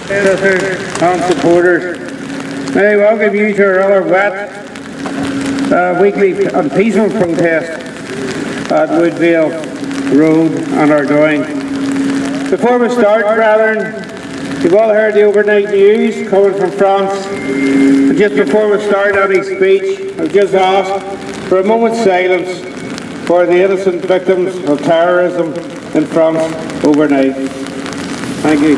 Sisters and supporters, may I welcome you to our other wet weekly and peaceful protest at Woodvale Road and our doing. Before we start, brethren, you've all heard the overnight news coming from France. And just before we start any speech, I'll just ask for a moment's silence for the innocent victims of terrorism in France overnight. Thank you.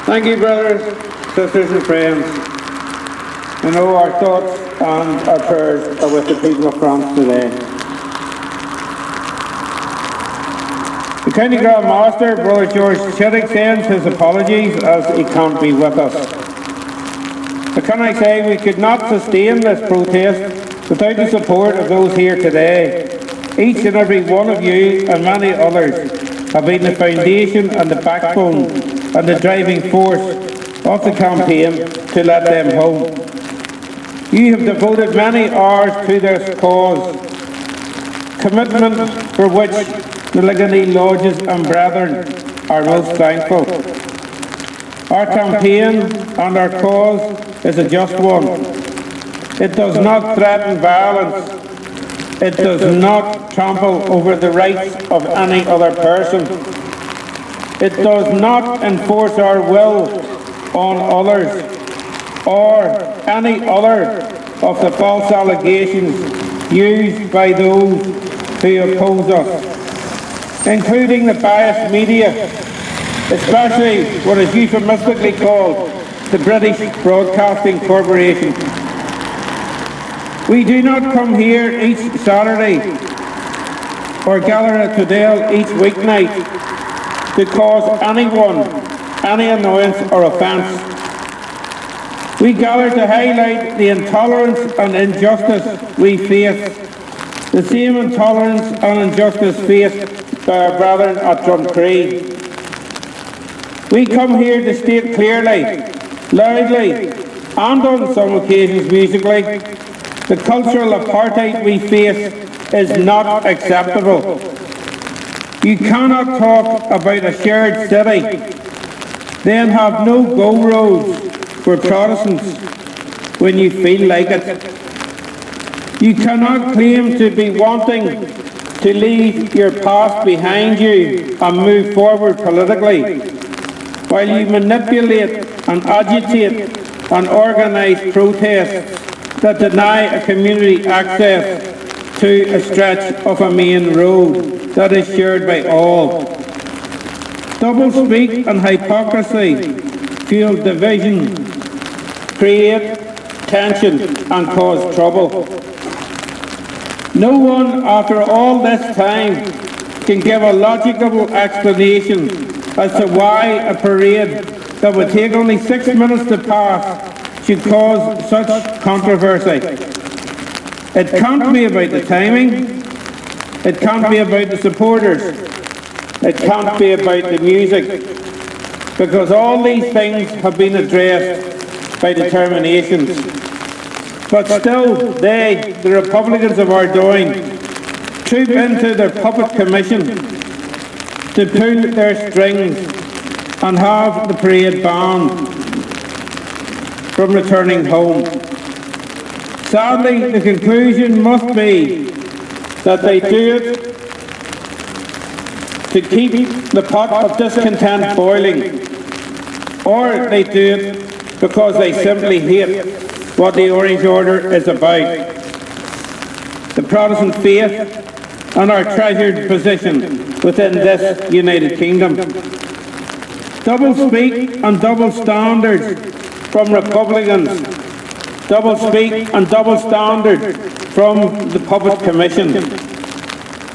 Thank you, brothers, sisters and friends. I know our thoughts and our prayers are with the people of France today. The County Grand Master, Brother George Chittick, sends his apologies as he can't be with us. But can I say we could not sustain this protest without the support of those here today. Each and every one of you and many others have been the foundation and the backbone and the driving force of the campaign to let them home. You have devoted many hours to this cause, commitment for which the Ligonier Lodges and Brethren are most thankful. Our campaign and our cause is a just one. It does not threaten violence. It does not trample over the rights of any other person. It does not enforce our will on others or any other of the false allegations used by those who oppose us, including the biased media, especially what is euphemistically called the British Broadcasting Corporation. We do not come here each Saturday or gather at Tudale each weeknight to cause anyone any annoyance or offence. We gather to highlight the intolerance and injustice we face, the same intolerance and injustice faced by our brethren at Druncree. We come here to state clearly, loudly, and on some occasions musically, the cultural apartheid we face is not acceptable. You cannot talk about a shared city, then have no go roads for Protestants when you feel like it. You cannot claim to be wanting to leave your past behind you and move forward politically, while you manipulate and agitate and organise protests that deny a community access to a stretch of a main road that is shared by all. Doublespeak and hypocrisy fuel division, create tension and cause trouble. No one after all this time can give a logical explanation as to why a parade that would take only 6 minutes to pass should cause such controversy. It can't be about the timing, it can't be about the supporters, it can't be about the music, because all these things have been addressed by determinations. But still they, the Republicans of our doing, troop into their puppet commission to pull their strings and have the parade banned from returning home. Sadly, the conclusion must be that they do it to keep the pot of discontent boiling, or they do it because they simply hate what the Orange Order is about, the Protestant faith and our treasured position within this United Kingdom. Double-speak and double standards from Republicans, double-speak and double standard from the Puppet Commission.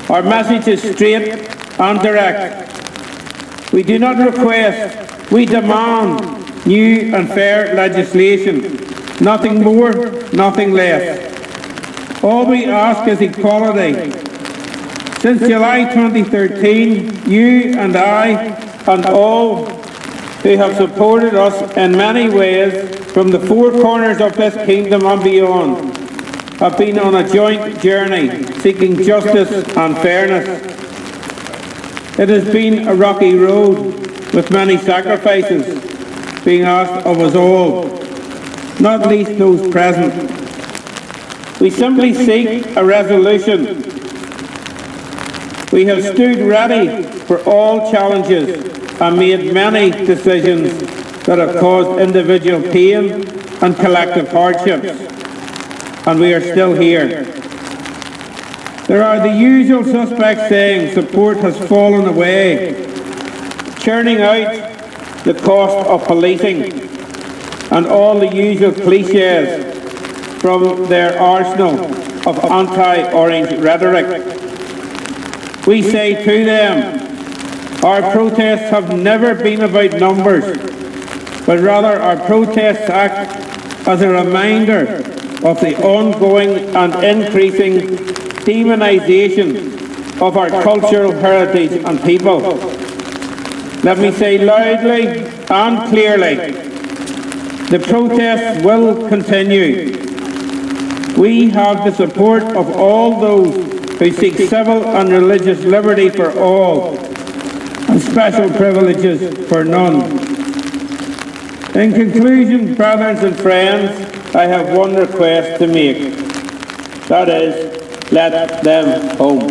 Our message is straight and direct. We do not request, we demand new and fair legislation. Nothing more, nothing less. All we ask is equality. Since July 2013, you and I and all who have supported us in many ways from the four corners of this kingdom and beyond have been on a joint journey seeking justice and fairness. It has been a rocky road with many sacrifices being asked of us all, not least those present. We simply seek a resolution. We have stood ready for all challenges and made many decisions that have caused individual pain and collective hardships, and we are still here. There are the usual suspects saying support has fallen away, churning out the cost of policing and all the usual cliches from their arsenal of anti-orange rhetoric. We say to them, our protests have never been about numbers, but rather our protests act as a reminder of the ongoing and increasing demonisation of our cultural heritage and people. Let me say loudly and clearly, the protests will continue. We have the support of all those who seek civil and religious liberty for all and special privileges for none. In conclusion, brothers and friends, I have one request to make. That is, let them home.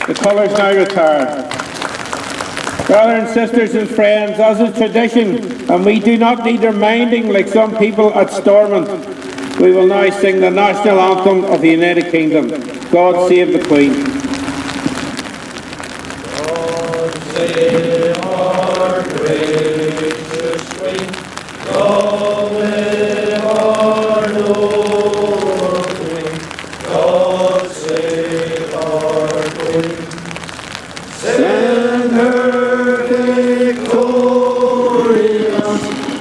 The colours now retired. Brothers and sisters and friends, as is tradition, and we do not need reminding like some people at Stormont, we will now sing the national anthem of the United Kingdom. God save the Queen. God save our gracious Queen. God live our noble Queen. God save our Queen. Send her victorious,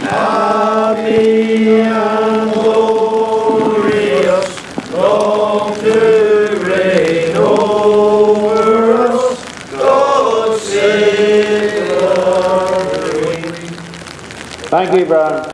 happy and glorious, long to reign over us. God save our Queen. Thank you, Brian.